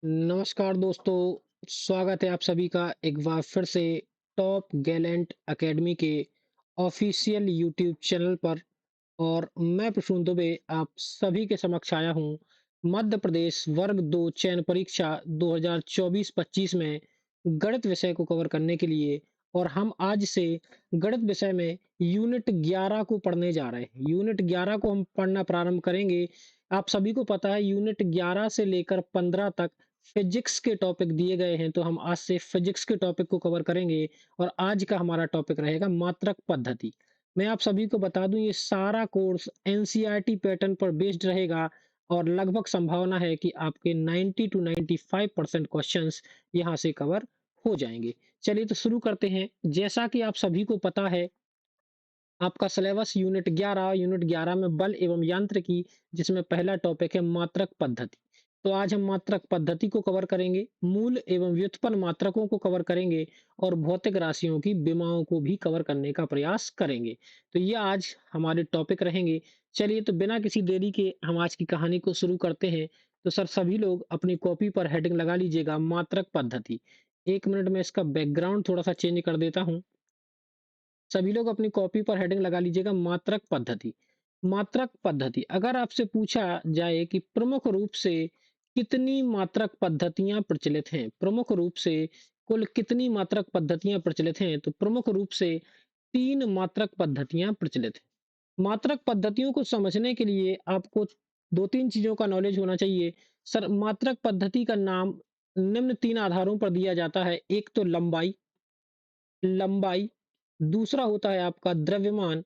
नमस्कार दोस्तों, स्वागत है आप सभी का एक बार फिर से टॉप गैलेंट एकेडमी के ऑफिशियल यूट्यूब चैनल पर। और मैं प्रसून दुबे आप सभी के समक्ष आया हूँ मध्य प्रदेश वर्ग 2 चयन परीक्षा 2024-25 में गणित विषय को कवर करने के लिए। और हम आज से गणित विषय में यूनिट 11 को पढ़ने जा रहे हैं। यूनिट 11 को हम पढ़ना प्रारंभ करेंगे। आप सभी को पता है यूनिट 11 से लेकर 15 तक फिजिक्स के टॉपिक दिए गए हैं, तो हम आज से फिजिक्स के टॉपिक को कवर करेंगे। और आज का हमारा टॉपिक रहेगा मात्रक पद्धति। मैं आप सभी को बता दूं ये सारा कोर्स एनसीईआरटी पैटर्न पर बेस्ड रहेगा और लगभग संभावना है कि आपके 90 टू 95% क्वेश्चंस यहां से कवर हो जाएंगे। चलिए तो शुरू करते हैं। जैसा कि आप सभी को पता है, आपका सिलेबस यूनिट 11 में बल एवं यांत्रिकी, जिसमें पहला टॉपिक है मात्रक पद्धति। तो आज हम मात्रक पद्धति को कवर करेंगे, मूल एवं व्युत्पन्न मात्रकों को कवर करेंगे और भौतिक राशियों की विमाओं को भी कवर करने का प्रयास करेंगे। तो ये आज हमारे टॉपिक रहेंगे। चलिए तो बिना किसी देरी के हम आज की कहानी को शुरू करते हैं। तो सर सभी लोग अपनी कॉपी पर हेडिंग लगा लीजिएगा मात्रक पद्धति। 1 मिनट में इसका बैकग्राउंड थोड़ा सा चेंज कर देता हूँ। सभी लोग अपनी कॉपी पर हेडिंग लगा लीजिएगा मात्रक पद्धति। मात्रक पद्धति अगर आपसे पूछा जाए कि प्रमुख रूप से कितनी मात्रक पद्धतियां प्रचलित हैं, प्रमुख रूप से कुल कितनी मात्रक पद्धतियां प्रचलित हैं, तो प्रमुख रूप से 3 मात्रक पद्धतियां प्रचलित हैं। मात्रक पद्धतियों को समझने के लिए आपको 2-3 चीजों का नॉलेज होना चाहिए। सर मात्रक पद्धति का नाम निम्न 3 आधारों पर दिया जाता है। एक तो लंबाई, लंबाई, दूसरा होता है आपका द्रव्यमान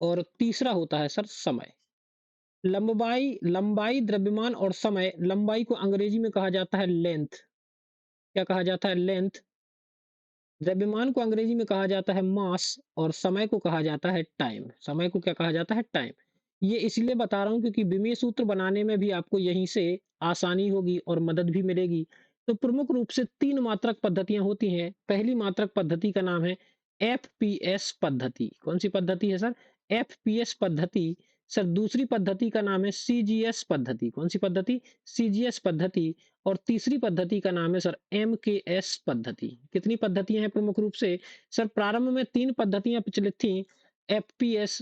और तीसरा होता है सर समय। लंबाई लंबाई द्रव्यमान और समय। लंबाई को अंग्रेजी में कहा जाता है लेंथ। क्या कहा जाता है? लेंथ। द्रव्यमान को अंग्रेजी में कहा जाता है मास और समय को कहा जाता है टाइम। समय को क्या कहा जाता है? टाइम। ये इसलिए बता रहा हूं क्योंकि विमीय सूत्र बनाने में भी आपको यहीं से आसानी होगी और मदद भी मिलेगी। तो प्रमुख रूप से 3 मात्रक पद्धतियां होती हैं। पहली मात्रक पद्धति का नाम है एफपीएस पद्धति। कौन सी पद्धति है सर? एफपीएस पद्धति। सर दूसरी पद्धति का नाम है सीजीएस पद्धति। कौन सी पद्धति? सीजीएस पद्धति। और तीसरी पद्धति का नाम है सर एमकेएस पद्धति। कितनी पद्धतियां हैं प्रमुख रूप से? सर प्रारंभ में 3 पद्धतियां प्रचलित थी, एफपीएस,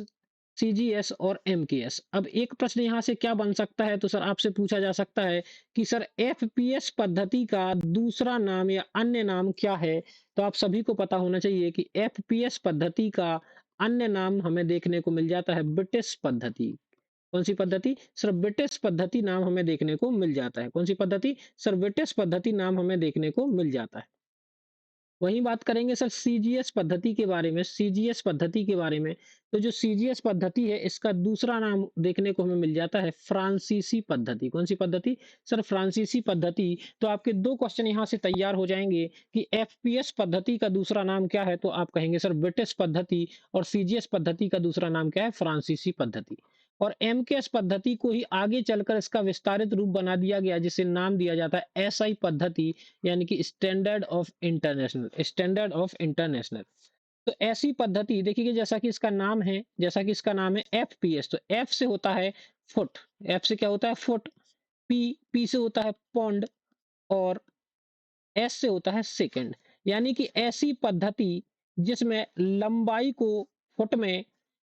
सीजीएस और एमकेएस। अब एक प्रश्न यहाँ से क्या बन सकता है, तो सर आपसे पूछा जा सकता है कि सर एफपीएस पद्धति का दूसरा नाम या अन्य नाम क्या है? तो आप सभी को पता होना चाहिए कि एफपीएस पद्धति का अन्य नाम हमें देखने को मिल जाता है ब्रिटिश पद्धति। कौन सी पद्धति? सर ब्रिटिश पद्धति नाम हमें देखने को मिल जाता है। कौन सी पद्धति? सर ब्रिटिश पद्धति नाम हमें देखने को मिल जाता है। वहीं बात करेंगे सर सीजीएस पद्धति के बारे में। सीजीएस पद्धति के बारे में, तो जो सीजीएस पद्धति है इसका दूसरा नाम देखने को हमें मिल जाता है फ्रांसीसी पद्धति। कौन सी पद्धति? सर फ्रांसीसी पद्धति। तो आपके 2 क्वेश्चन यहाँ से तैयार हो जाएंगे कि एफपीएस पद्धति का दूसरा नाम क्या है, तो आप कहेंगे सर ब्रिटिश पद्धति। और सीजीएस पद्धति का दूसरा नाम क्या है? फ्रांसीसी पद्धति। और एमकेएस पद्धति को ही आगे चलकर इसका विस्तारित रूप बना दिया गया, जिसे नाम दिया जाता है एसआई पद्धति, यानी कि standard of international. Standard of international. तो ऐसी पद्धति देखिए, जैसा कि इसका नाम है एफपीएस, तो एफ से होता है फुट। एफ से क्या होता है? फुट। पी से होता है पौंड और एस से होता है सेकंड। यानी कि ऐसी पद्धति जिसमें लंबाई को फुट में,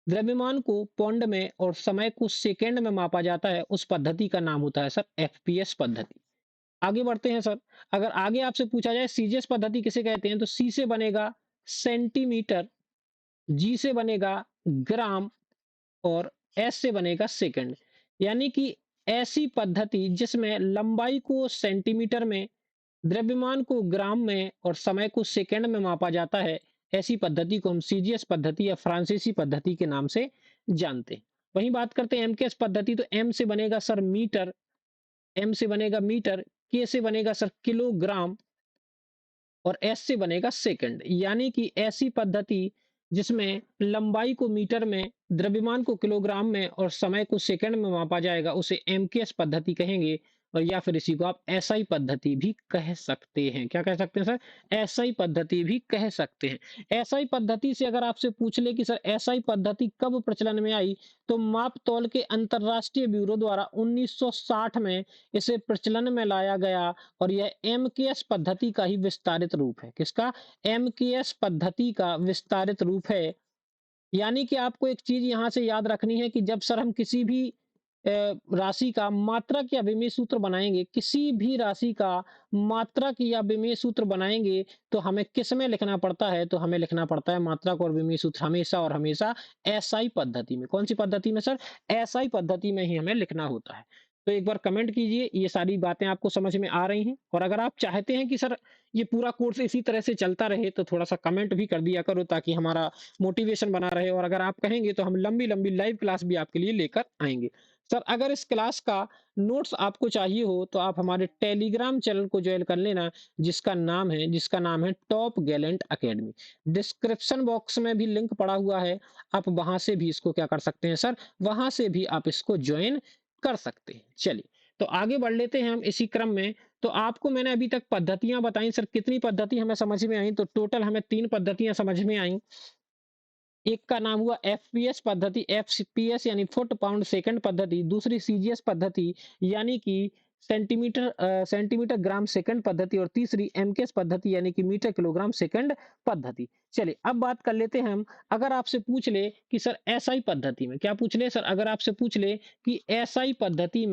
द्रव्यमान को पौंड में और समय को सेकंड में मापा जाता है, उस पद्धति का नाम होता है सर एफपीएस पद्धति। आगे बढ़ते हैं सर। अगर आगे आपसे पूछा जाए सीजीएस पद्धति किसे कहते हैं, तो सी से बनेगा सेंटीमीटर, जी से बनेगा ग्राम और एस से बनेगा सेकंड। यानी कि ऐसी पद्धति जिसमें लंबाई को सेंटीमीटर में, द्रव्यमान को ग्राम में और समय को सेकंड में मापा जाता है, ऐसी पद्धति को हम सीजीएस पद्धति या फ्रांसीसी पद्धति के नाम से जानते हैं। वहीं बात करते हैं एमकेएस पद्धति, तो एम से बनेगा सर मीटर, एम से बनेगा मीटर, के से बनेगा सर किलोग्राम और एस से बनेगा सेकंड। यानी कि ऐसी पद्धति जिसमें लंबाई को मीटर में, द्रव्यमान को किलोग्राम में और समय को सेकंड में मापा जाएगा, उसे एमकेएस पद्धति कहेंगे। और या फिर इसी को आप एसआई पद्धति भी कह सकते हैं। क्या कह सकते हैं सर? एसआई पद्धति भी कह सकते हैं। एसआई पद्धति से अगर आपसे पूछ ले कि सर एसआई पद्धति कब प्रचलन में आई, तो माप-तौल के अंतर्राष्ट्रीय ब्यूरो द्वारा 1960 में इसे प्रचलन में लाया गया और यह एमकेएस पद्धति का ही विस्तारित रूप है। किसका? एमकेएस पद्धति का विस्तारित रूप है। यानी कि आपको एक चीज़ यहाँ से याद रखनी है कि जब सर हम किसी भी राशि का मात्रक या विमेय सूत्र बनाएँगे, किसी भी राशि का मात्रक या विमेय सूत्र बनाएँगे, तो हमें किसमें लिखना पड़ता है? तो हमें लिखना पड़ता है मात्रक और विमेय सूत्र हमेशा और हमेशा एसआई पद्धति में। कौन-सी पद्धति में सर? एसआई पद्धति में ही हमें लिखना होता है। तो एक बार कमेंट कीजिए, ये सारी बातें आपको समझ में आ रही हैं? और अगर आप चाहते हैं कि सर ये पूरा कोर्स इसी तरह से चलता रहे, तो थोड़ा-सा कमेंट भी कर दिया करो ताकि हमारा मोटिवेशन बना रहे और अगर आप कहेंगे तो हम लंबी-लंबी लाइव क्लास भी आपके लिए लेकर आएँगे। सर अगर इस क्लास का नोट्स आपको चाहिए हो तो आप हमारे टेलीग्राम चैनल को जॉइन कर लेना जिसका नाम है top Gallant academy. Description box में भी लिंक पड़ा हुआ है, आप वहाँ से भी इसको क्या कर सकते हैं सर, वहाँ से भी आप इसको जॉइन कर सकते हैं। चलिए, तो आगे बढ़ लेते हैं हम इसी क्रम में। तो आपको मैंने अभी तक पद्धतियाँ बताई सर कितनी पद्धति हमें समझ में आई? तो टोटल हमें 3 पद्धतियाँ समझ में आईं। एक का नाम हुआ एफपीएस पद्धति, एफपीएस यानी फुट पाउंड सेकंड पद्धति, दूसरी सीजीएस पद्धति यानी कि सेंटीमीटर ग्राम सेकंड पद्धति और तीसरी एमकेएस पद्धति यानी कि मीटर किलोग्राम सेकंड पद्धति। चलिए अब बात कर लेते हैं हम। अगर आपसे पूछ ले कि सर एसआई पद्धति में क्या पूछ ले सर, अगर आपसे पूछ ले कि एसआई पद्धति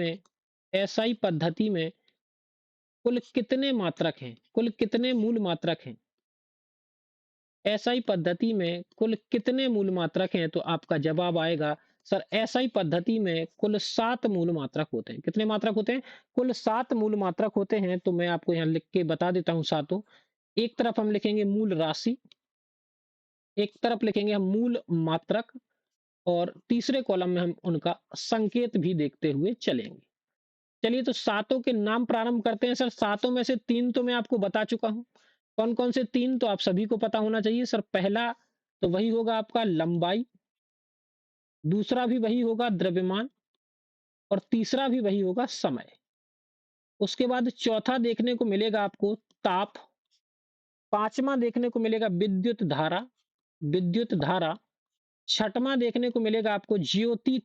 में कुल कितने मात्रक हैं, कुल कितने मूल मात्रक हैं, एसआई पद्धति में कुल कितने मूल मात्रक हैं? तो आपका जवाब आएगा सर एसआई पद्धति में कुल 7 मूल मात्रक होते हैं। कितने मात्रक होते हैं? कुल 7 मूल मात्रक होते हैं। तो मैं आपको यहाँ लिख के बता देता हूँ सातों। एक तरफ हम लिखेंगे मूल राशि, एक तरफ लिखेंगे हम मूल मात्रक और तीसरे कॉलम में हम उनका संकेत भी देखते हुए चलेंगे। चलिए तो सातों के नाम प्रारंभ करते हैं सर। सातों में से 3 तो मैं आपको बता चुका हूँ। कौन-कौन से 3 तो आप सभी को पता होना चाहिए सर। पहला तो वही होगा आपका लंबाई, दूसरा भी वही होगा द्रव्यमान और तीसरा भी वही होगा समय। उसके बाद चौथा देखने को मिलेगा आपको ताप, पाँचवां देखने को मिलेगा विद्युत धारा, छठवां देखने को मिलेगा आपको ज्योति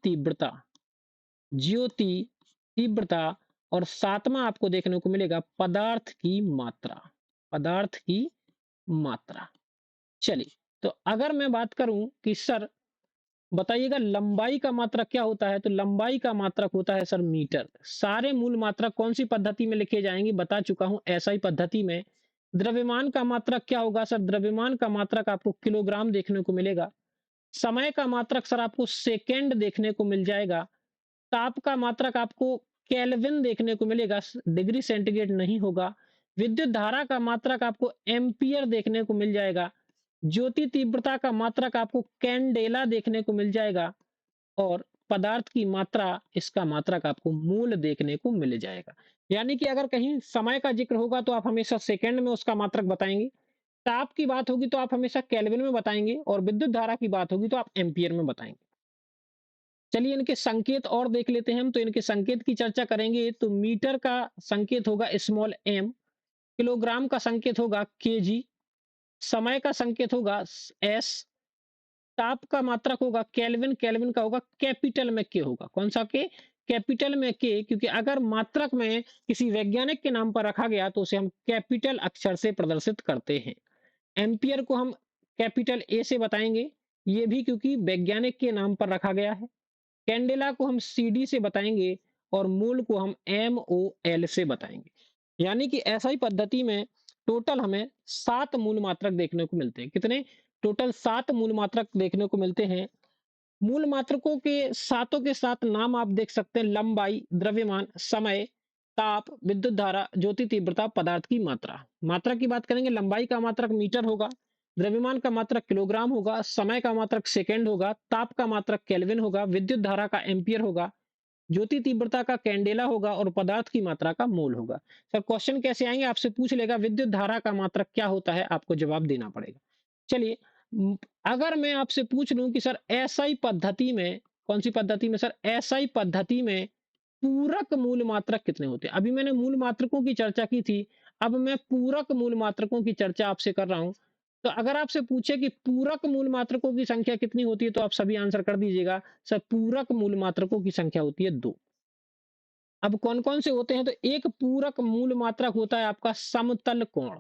तीव्रता और सातवां आपको देखने को मिलेगा पदार्थ की मात्रा। चलिए, तो अगर मैं बात करूं कि सर बताइएगा लंबाई का मात्रक क्या होता है? तो लंबाई का मात्रक होता है सर मीटर। सारे मूल मात्रक कौन सी पद्धति में लिखे जाएंगे? बता चुका हूं एसआई पद्धति में। द्रव्यमान का मात्रक क्या होगा सर? द्रव्यमान का मात्रक आपको किलोग्राम देखने को मिलेगा। समय का मात्रक सर आपको सेकेंड देखने को मिल जाएगा। ताप का मात्रक आपको केल्विन देखने को मिलेगा, डिग्री सेंटीग्रेड नहीं होगा। विद्युत धारा का मात्रक आपको एम्पियर देखने को मिल जाएगा। ज्योति तीव्रता का मात्रक आपको कैंडेला देखने को मिल जाएगा और पदार्थ की मात्रा, इसका मात्रक आपको मूल देखने को मिल जाएगा। यानी कि अगर कहीं समय का जिक्र होगा तो आप हमेशा सेकंड में उसका मात्रक बताएंगे। ताप की बात होगी तो आप हमेशा केल्विन में बताएंगे और विद्युत धारा की बात होगी तो आप एम्पियर में बताएंगे। चलिए इनके संकेत और देख लेते हैं हम। तो इनके संकेत की चर्चा करेंगे तो मीटर का संकेत होगा स्मॉल एम, किलोग्राम का संकेत होगा केजी, समय का संकेत होगा एस, ताप का मात्रक होगा केल्विन, केल्विन का होगा कैपिटल में के होगा। कौन सा के? कैपिटल में के, क्योंकि अगर मात्रक में किसी वैज्ञानिक के नाम पर रखा गया तो उसे हम कैपिटल अक्षर से प्रदर्शित करते हैं। एम्पियर को हम कैपिटल ए से बताएंगे, ये भी क्योंकि वैज्ञानिक के नाम पर रखा गया है। कैंडेला को हम सीडी से बताएंगे और मूल को हम एमओएल से बताएंगे। यानी कि ऐसा ही पद्धति में टोटल हमें 7 मूल मात्रक देखने को मिलते हैं। कितने? टोटल 7 मूल मात्रक देखने को मिलते हैं। मूल मात्रकों के सातों के साथ नाम आप देख सकते हैं, लंबाई, द्रव्यमान, समय, ताप, विद्युत धारा, ज्योति तीव्रता, पदार्थ की मात्रा। मात्रा की बात करेंगे, लंबाई का मात्रक मीटर होगा, द्रव्यमान का मात्रक किलोग्राम होगा, समय का मात्रक सेकंड होगा, ताप का मात्रक केल्विन होगा, विद्युत धारा का एम्पियर होगा, ज्योति तीव्रता का कैंडेला होगा और पदार्थ की मात्रा का मोल होगा। सर क्वेश्चन कैसे आएंगे? आपसे पूछ लेगा विद्युत धारा का मात्रक क्या होता है, आपको जवाब देना पड़ेगा। चलिए, उम, अगर मैं आपसे पूछ लूं कि सर एसआई पद्धति में, कौन सी पद्धति में सर? एसआई पद्धति में पूरक मूल मात्रक कितने होते हैं। अभी मैंने मूल मात्रकों की चर्चा की थी, अब मैं पूरक मूल मात्रकों की चर्चा आपसे कर रहा हूँ। तो अगर आपसे पूछे कि पूरक मूल मात्रकों की संख्या कितनी होती है, तो आप सभी आंसर कर दीजिएगा, सर पूरक मूल मात्रकों की संख्या होती है 2। अब कौन-कौन से होते हैं, तो एक पूरक मूल मात्रक होता है आपका समतल कोण।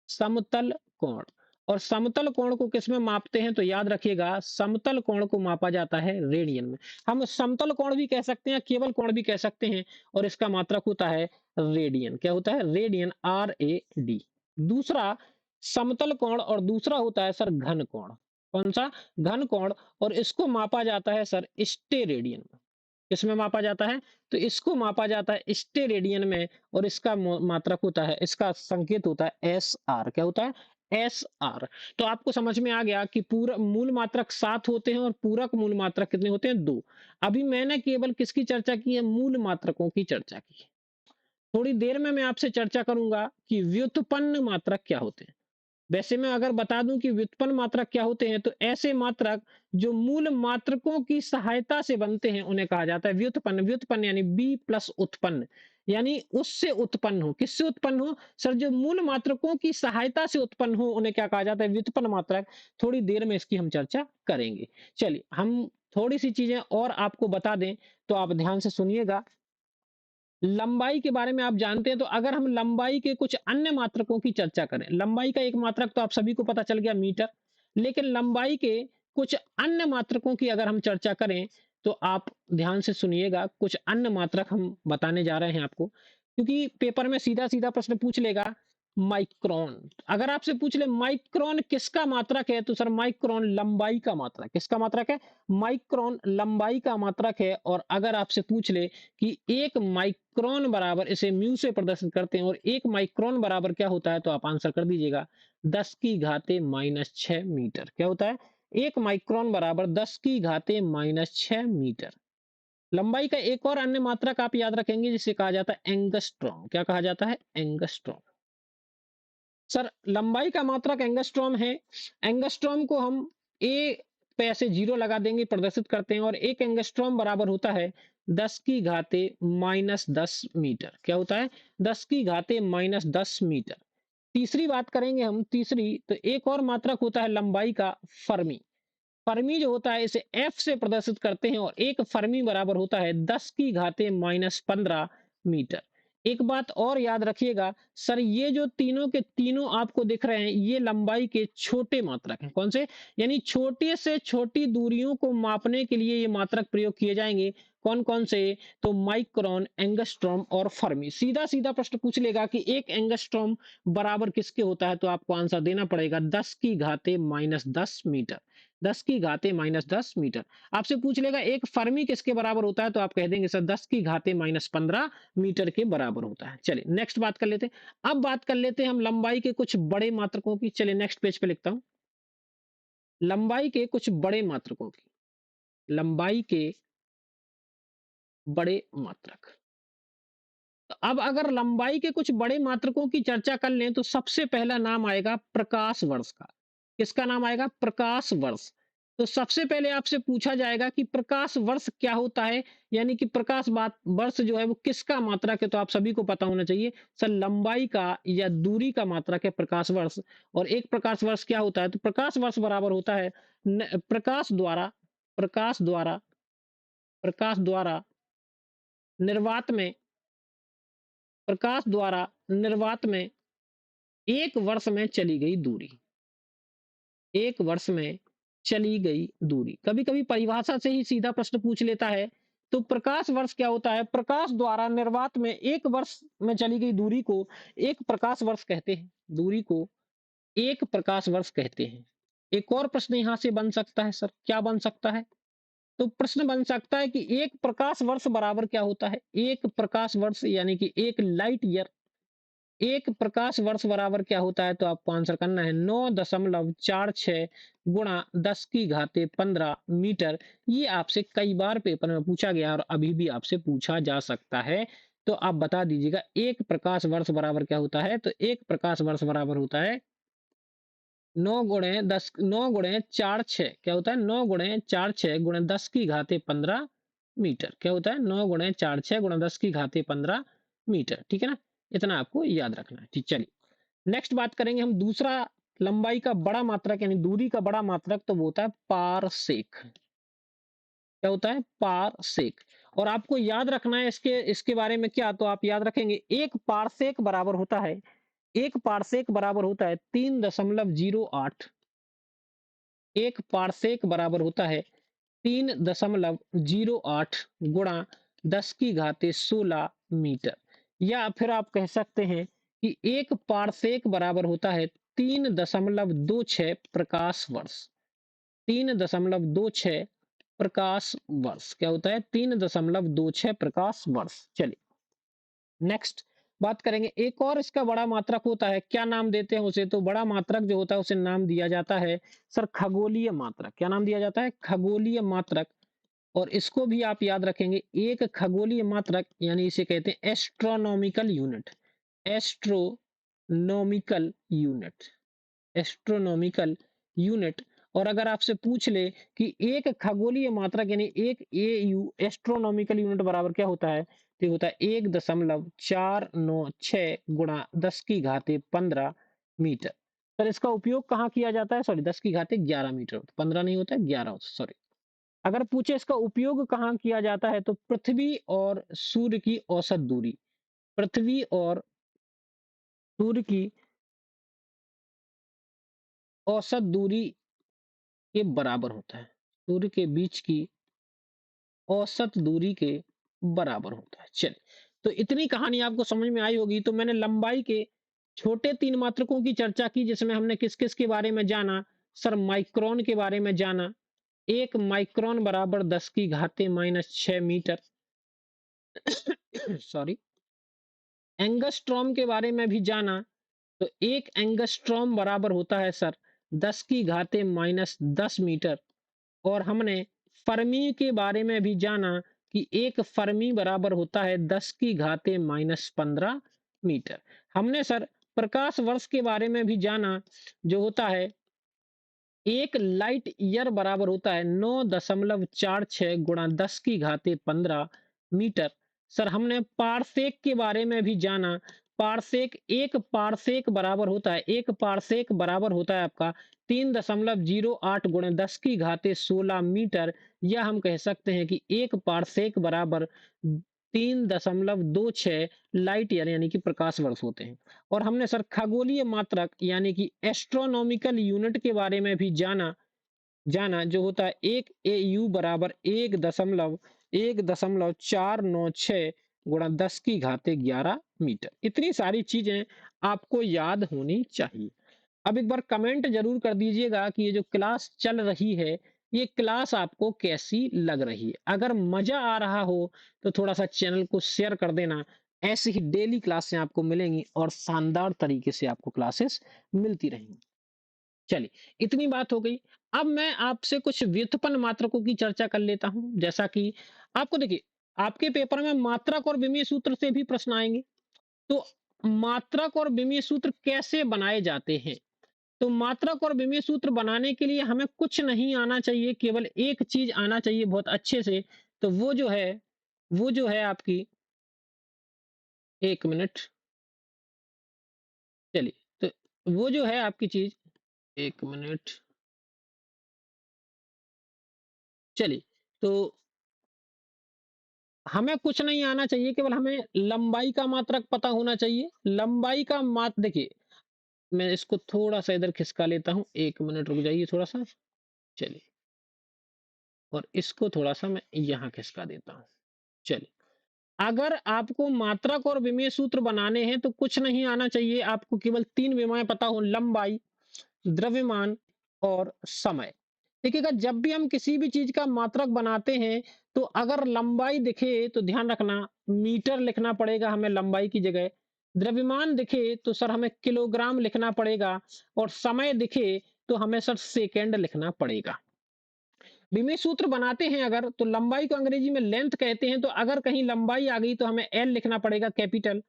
समतल कोण, और समतल कोण को किसमें मापते हैं, तो याद रखिएगा समतल कोण को मापा जाता है रेडियन में। हम समतल कोण भी कह सकते हैं, केवल कोण भी कह सकते हैं, और इसका मात्रक होता है रेडियन। क्या होता है, रेडियन, RAD। दूसरा समतल कोण, और दूसरा होता है सर घन कोण। कौन सा, घन कोण, और इसको मापा जाता है सर स्टेरेडियन में। किसमें मापा जाता है, तो इसको मापा जाता है स्टेरेडियन में, और इसका मात्रक होता है, इसका संकेत होता है SR। क्या होता है, SR। तो आपको समझ में आ गया कि पूरा मूल मात्रक 7 होते हैं और पूरक मूल मात्रक कितने होते हैं, 2। अभी मैंने केवल किसकी चर्चा की है, मूल मात्रकों की चर्चा की है। थोड़ी देर में मैं आपसे चर्चा करूंगा कि व्युत्पन्न मात्रक क्या होते हैं। वैसे मैं अगर बता दूं कि व्युत्पन्न मात्रक क्या होते हैं, तो ऐसे मात्रक जो मूल मात्रकों की सहायता से बनते हैं उन्हें कहा जाता है व्युत्पन्न। व्युत्पन्न यानी बी प्लस उत्पन्न, यानी उससे उत्पन्न हो। किससे उत्पन्न हो, सर जो मूल मात्रकों की सहायता से उत्पन्न हो उन्हें क्या कहा जाता है, व्युत्पन्न मात्रक। थोड़ी देर में इसकी हम चर्चा करेंगे। चलिए हम थोड़ी सी चीजें और आपको बता दें, तो आप ध्यान से सुनिएगा। लंबाई के बारे में आप जानते हैं, तो अगर हम लंबाई के कुछ अन्य मात्रकों की चर्चा करें, लंबाई का एक मात्रक तो आप सभी को पता चल गया मीटर, लेकिन लंबाई के कुछ अन्य मात्रकों की अगर हम चर्चा करें, तो आप ध्यान से सुनिएगा, कुछ अन्य मात्रक हम बताने जा रहे हैं आपको, क्योंकि पेपर में सीधा सीधा प्रश्न पूछ लेगा। माइक्रोन, अगर आपसे पूछ ले माइक्रोन किसका मात्रक है, तो सर माइक्रोन लंबाई का मात्रक। किसका मात्रक है, माइक्रोन लंबाई का मात्रक है। और अगर आपसे पूछ ले कि 1 माइक्रोन बराबर, इसे म्यू से प्रदर्शित करते हैं, और 1 माइक्रोन बराबर क्या होता है, तो आप आंसर कर दीजिएगा 10 की घाते -6 मीटर। क्या होता है, 1 माइक्रोन बराबर 10 की घाते -6 मीटर। लंबाई का एक और अन्य मात्रक आप याद रखेंगे, जिसे कहा जाता है एंगस्ट्रॉम। क्या कहा जाता है, एंगस्ट्रॉम। सर लंबाई का मात्रक एंगस्ट्रॉम है। एंगस्ट्रॉम को हम ए पे ऐसे जीरो लगा देंगे, प्रदर्शित करते हैं, और एक एंगस्ट्रॉम बराबर होता है 10 की घाते -10 मीटर। क्या होता है, 10 की घाते -10 मीटर। तीसरी बात करेंगे हम, तीसरी तो एक और मात्रक होता है लंबाई का, फर्मी। फर्मी जो होता है इसे एफ से प्रदर्शित करते हैं, और एक फर्मी बराबर होता है 10 की घाते -15 मीटर। एक बात और याद रखिएगा, सर ये जो तीनों के तीनों आपको दिख रहे हैं, ये लंबाई के छोटे मात्रक हैं। कौन से, यानी छोटे से छोटी दूरियों को मापने के लिए ये मात्रक प्रयोग किए जाएंगे। कौन कौन से, तो माइक्रोन, एंगस्ट्रॉम और फर्मी। सीधा सीधा प्रश्न पूछ लेगा कि एक एंगस्ट्रॉम बराबर किसके होता है, तो आपको आंसर देना पड़ेगा 10 की घाते -10 मीटर। 10 की घाते -10 मीटर। आपसे पूछ लेगा एक फर्मी किसके बराबर होता है, तो आप कह देंगे सर 10 की घाते -15 मीटर के बराबर होता है। चलिए नेक्स्ट बात कर लेते हैं। अब बात कर लेते हैं हम लंबाई के कुछ बड़े मात्रकों की। चलिए नेक्स्ट पेज पे लिखता हूं, लंबाई के कुछ बड़े मात्रकों की। लंबाई के बड़े मात्रक। तो अब अगर लंबाई के कुछ बड़े मात्रकों की चर्चा कर लें, तो सबसे पहला नाम आएगा प्रकाश वर्ष का। किसका नाम आएगा, प्रकाश वर्ष। तो सबसे पहले आपसे पूछा जाएगा कि प्रकाश वर्ष क्या होता है, यानी कि प्रकाश बात वर्ष जो है वो किसका मात्रक है, तो आप सभी को पता होना चाहिए, सर लंबाई का या दूरी का मात्रक है प्रकाश वर्ष। और एक प्रकाश वर्ष क्या होता है, तो प्रकाश वर्ष बराबर होता है प्रकाश द्वारा, प्रकाश द्वारा, प्रकाश द्वारा निर्वात में, प्रकाश द्वारा निर्वात में एक वर्ष में चली गई दूरी। एक वर्ष में चली गई दूरी। कभी कभी परिभाषा से ही सीधा प्रश्न पूछ लेता है। तो प्रकाश वर्ष क्या होता है, प्रकाश द्वारा निर्वात में एक वर्ष में चली गई दूरी को एक प्रकाश वर्ष कहते हैं। दूरी को एक प्रकाश वर्ष कहते हैं। एक और प्रश्न यहां से बन सकता है, सर क्या बन सकता है, तो प्रश्न बन सकता है कि एक प्रकाश वर्ष बराबर क्या होता है। एक प्रकाश वर्ष यानी कि एक लाइट ईयर। एक प्रकाश वर्ष बराबर क्या होता है, तो आपको आंसर करना है 9.46 गुणा 10 की घाते 15 मीटर। ये आपसे कई बार पेपर में पूछा गया और अभी भी आपसे पूछा जा सकता है। तो आप बता दीजिएगा एक प्रकाश वर्ष बराबर क्या होता है, तो एक प्रकाश वर्ष बराबर होता है 9 गुणे 4 6। क्या होता है, 9 गुणे 4 6 गुणे 10 की घाते 15 मीटर। क्या होता है? 9 गुणे 4 6 गुणा 10 की घाते 15 मीटर। ठीक है ना? इतना आपको याद रखना है। ठीक, चलिए नेक्स्ट बात करेंगे हम दूसरा लंबाई का बड़ा मात्रक यानी दूरी का बड़ा मात्रक, तो वो होता है पारसेक। क्या होता है? पारसेक। और आपको याद रखना है इसके इसके बारे में क्या, तो आप याद रखेंगे एक पारसेक बराबर होता है, एक पारसेक बराबर होता है 3.08। एक पारसेक बराबर होता है 3.08 गुणा 10 की घाते 16 मीटर। या फिर आप कह सकते हैं कि एक पारसेक बराबर होता है 3.26 प्रकाश वर्ष। 3.26 प्रकाश वर्ष। क्या होता है? 3.26 प्रकाश वर्ष। चलिए नेक्स्ट बात करेंगे, एक और इसका बड़ा मात्रक होता है, क्या नाम देते हैं उसे? तो बड़ा मात्रक जो होता है उसे नाम दिया जाता है सर खगोलीय मात्रक। क्या नाम दिया जाता है? खगोलीय मात्रक। और इसको भी आप याद रखेंगे, एक खगोलीय मात्रक यानी इसे कहते हैं astronomical unit. Astronomical unit. Astronomical unit. और अगर आपसे पूछ ले कि एक खगोलीय मात्रक यानी एक एयू एस्ट्रोनॉमिकल यूनिट बराबर क्या होता है, तो ये होता है 1.496 गुणा 10 की घाते 15 मीटर। सर इसका उपयोग कहाँ किया जाता है? सॉरी 10 की घाते 11 मीटर, 15 नहीं होता है 11 होता है, सॉरी। अगर पूछे इसका उपयोग कहाँ किया जाता है, तो पृथ्वी और सूर्य की औसत दूरी, पृथ्वी और सूर्य की औसत दूरी के बराबर होता है। सूर्य के बीच की औसत दूरी के बराबर होता है। चलिए, तो इतनी कहानी आपको समझ में आई होगी। तो मैंने लंबाई के छोटे 3 मात्रकों की चर्चा की, जिसमें हमने किस-किस के बारे में जाना? सर माइक्रोन के बारे में जाना। 1 माइक्रोन बराबर 10 की घाते -6 मीटर। सॉरी। एंगस्ट्रॉम के बारे में भी जाना। तो 1 एंगस्ट्रॉम बराबर होता है सर 10 की घाते -10 मीटर। और हमने फर्मी के बारे में भी जाना कि एक फर्मी बराबर होता है 10 की घाते -15 मीटर। हमने सर प्रकाश वर्ष के बारे में भी जाना, जो होता है एक लाइट ईयर बराबर होता है 9.46 गुणा 10 की घाते 15 मीटर। सर हमने पारसेक के बारे में भी जाना। पारसेक, एक पारसेक बराबर होता है, एक पारसेक बराबर होता है आपका 3.08 गुणा 10 की घाते 16 मीटर। या हम कह सकते हैं कि एक पारसेक बराबर 3.26 लाइट ईयर यानी कि प्रकाश वर्ष होते हैं। और हमने सर खगोलीय मात्रक यानी कि एस्ट्रोनॉमिकल यूनिट के बारे में भी जाना जाना जो होता है एक एयू बराबर 1.496 गुणा 10 की घाते 11 मीटर। इतनी सारी चीजें आपको याद होनी चाहिए। अब एक बार कमेंट जरूर कर दीजिएगा कि ये जो क्लास चल रही है, ये क्लास आपको कैसी लग रही है। अगर मजा आ रहा हो तो थोड़ा सा चैनल को शेयर कर देना। ऐसे ही डेली क्लासें आपको मिलेंगी और शानदार तरीके से आपको क्लासेस मिलती रहेंगी। चलिए, इतनी बात हो गई। अब मैं आपसे कुछ व्युत्पन्न मात्रकों की चर्चा कर लेता हूं। जैसा कि आपको देखिए, आपके पेपर में मात्रक और विमीय सूत्र से भी प्रश्न आएंगे। तो मात्रक और विमीय सूत्र कैसे बनाए जाते हैं? तो मात्रक और विमीय सूत्र बनाने के लिए हमें कुछ नहीं आना चाहिए, केवल एक चीज आना चाहिए बहुत अच्छे से। तो वो जो है आपकी, एक मिनट। चलिए, तो वो जो है आपकी चीज, एक मिनट। चलिए, तो हमें कुछ नहीं आना चाहिए, केवल हमें लंबाई का मात्रक पता होना चाहिए। लंबाई का मात्र देखिए, मैं इसको थोड़ा सा इधर खिसका लेता हूँ, एक मिनट रुक जाइए थोड़ा सा। चलिए, और इसको थोड़ा सा मैं यहाँ खिसका देता हूँ। चलिए, अगर आपको मात्रक और विमीय सूत्र बनाने हैं तो कुछ नहीं आना चाहिए, आपको केवल 3 विमाएं पता हो, लंबाई, द्रव्यमान और समय। देखिएगा, जब भी हम किसी भी चीज का मात्रक बनाते हैं, तो अगर लंबाई दिखे तो ध्यान रखना मीटर लिखना पड़ेगा हमें लंबाई की जगह। द्रव्यमान दिखे तो सर हमें किलोग्राम लिखना पड़ेगा। और समय दिखे तो हमें सर सेकेंड लिखना पड़ेगा। विमीय सूत्र बनाते हैं अगर, तो लंबाई को अंग्रेजी में लेंथ कहते हैं। तो अगर कहीं लंबाई आ गई तो हमें एल लिखना पड़ेगा कैपिटल।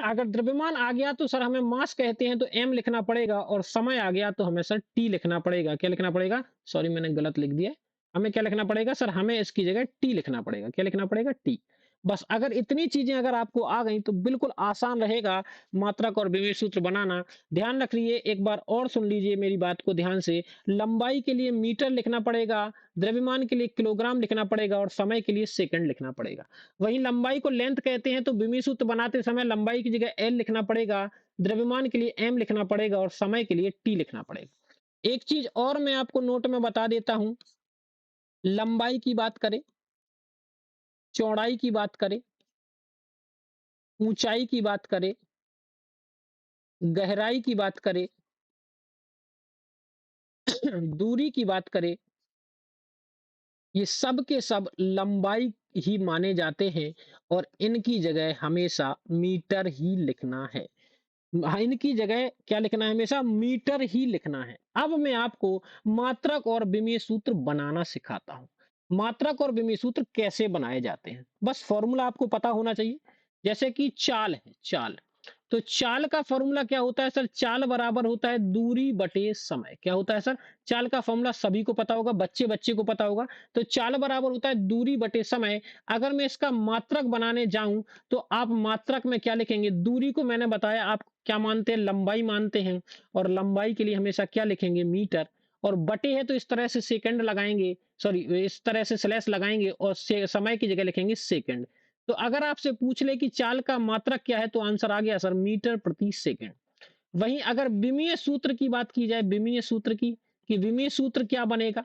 अगर द्रव्यमान आ गया तो सर हमें मास कहते हैं, तो एम लिखना पड़ेगा। और समय आ गया तो हमें सर टी लिखना पड़ेगा। क्या लिखना पड़ेगा? सॉरी, मैंने गलत लिख दिया। हमें क्या लिखना पड़ेगा सर? हमें इसकी जगह टी लिखना पड़ेगा। क्या लिखना पड़ेगा? टी। बस अगर इतनी चीज़ें अगर आपको आ गई तो बिल्कुल आसान रहेगा मात्रक और विभेद सूत्र बनाना। ध्यान रखिए, एक बार और सुन लीजिए मेरी बात को ध्यान से। लंबाई के लिए मीटर लिखना पड़ेगा, द्रव्यमान के लिए किलोग्राम लिखना पड़ेगा और समय के लिए सेकंड लिखना पड़ेगा। वहीं लंबाई को लेंथ कहते हैं तो विभेद सूत्र बनाते समय लंबाई की जगह एल लिखना पड़ेगा, द्रव्यमान के लिए एम लिखना पड़ेगा और समय के लिए टी लिखना पड़ेगा। एक चीज़ और मैं आपको नोट में बता देता हूँ, लंबाई की बात करें, चौड़ाई की बात करें, ऊंचाई की बात करें, गहराई की बात करें, दूरी की बात करें, ये सब के सब लंबाई ही माने जाते हैं और इनकी जगह हमेशा मीटर ही लिखना है। हाँ, इनकी जगह क्या लिखना है? हमेशा मीटर ही लिखना है। अब मैं आपको मात्रक और विमीय सूत्र बनाना सिखाता हूँ। मात्रक और विमीय सूत्र कैसे बनाए जाते हैं? बस फॉर्मूला आपको पता होना चाहिए। जैसे कि चाल है, चाल। तो चाल का फॉर्मूला क्या होता है सर? चाल बराबर होता है दूरी बटे समय। क्या होता है सर? चाल का फॉर्मूला सभी को पता होगा, बच्चे-बच्चे को पता होगा। तो चाल बराबर होता है दूरी बटे समय। अगर मैं इसका मात्रक बनाने जाऊँ तो आप मात्रक में क्या लिखेंगे? दूरी को मैंने बताया, आप क्या मानते हैं? लंबाई मानते हैं और लंबाई के लिए हमेशा क्या लिखेंगे? मीटर। और बटे है तो इस तरह से सेकंड लगाएँगे, सॉरी इस तरह से स्लैश लगाएँगे और से समय की जगह लिखेंगे सेकंड। तो अगर आपसे पूछ ले कि चाल का मात्रक क्या है तो आंसर आ गया सर मीटर प्रति सेकंड। वहीं अगर विमीय सूत्र की बात की जाए, विमीय सूत्र की, कि विमीय सूत्र क्या बनेगा?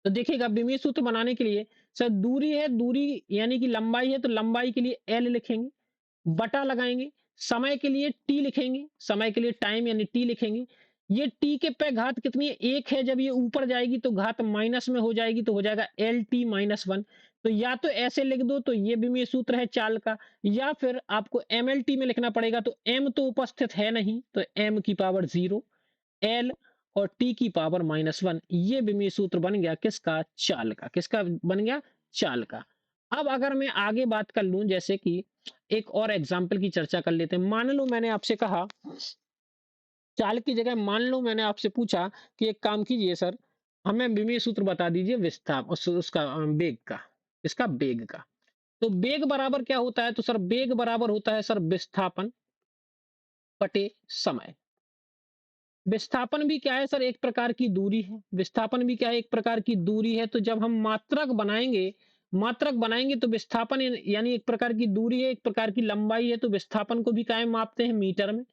तो देखिएगा विमीय सूत्र बनाने के लिए सर दूरी है, दूरी यानी कि लंबाई है तो लंबाई के लिए एल लिखेंगे, बटा लगाएँगे, समय के लिए टी लिखेंगे, समय के लिए टाइम यानी टी लिखेंगे। ये टी के पे घात कितनी है? 1 है, जब ये ऊपर जाएगी तो घात माइनस में हो जाएगी तो हो जाएगा एलटी माइनस 1। तो या तो ऐसे लिख दो तो ये विमीय सूत्र है चाल का, या फिर आपको एमएलटी में लिखना पड़ेगा तो एम तो उपस्थित है नहीं तो एम की पावर 0, एल और टी की पावर -1। ये विमीय सूत्र बन गया किसका? चाल का। किसका बन गया? चाल का। अब अगर मैं आगे बात कर लूं, जैसे कि एक और एग्जाम्पल की चर्चा कर लेते हैं। मान लो मैंने आपसे कहा, चाल की जगह मान लो मैंने आपसे पूछा कि एक काम कीजिए सर, हमें विमीय सूत्र बता दीजिए उसका वेग का, इसका वेग का। तो वेग बराबर क्या होता है? तो सर वेग बराबर होता है सर विस्थापन बटे समय। विस्थापन भी क्या है सर? एक प्रकार की दूरी है। विस्थापन भी क्या है? एक प्रकार की दूरी है। तो जब हम मात्रक बनाएँगे तो विस्थापन यानी एक प्रकार की दूरी है, एक प्रकार की लंबाई है, तो विस्थापन को भी काहे में मापते हैं? मीटर में।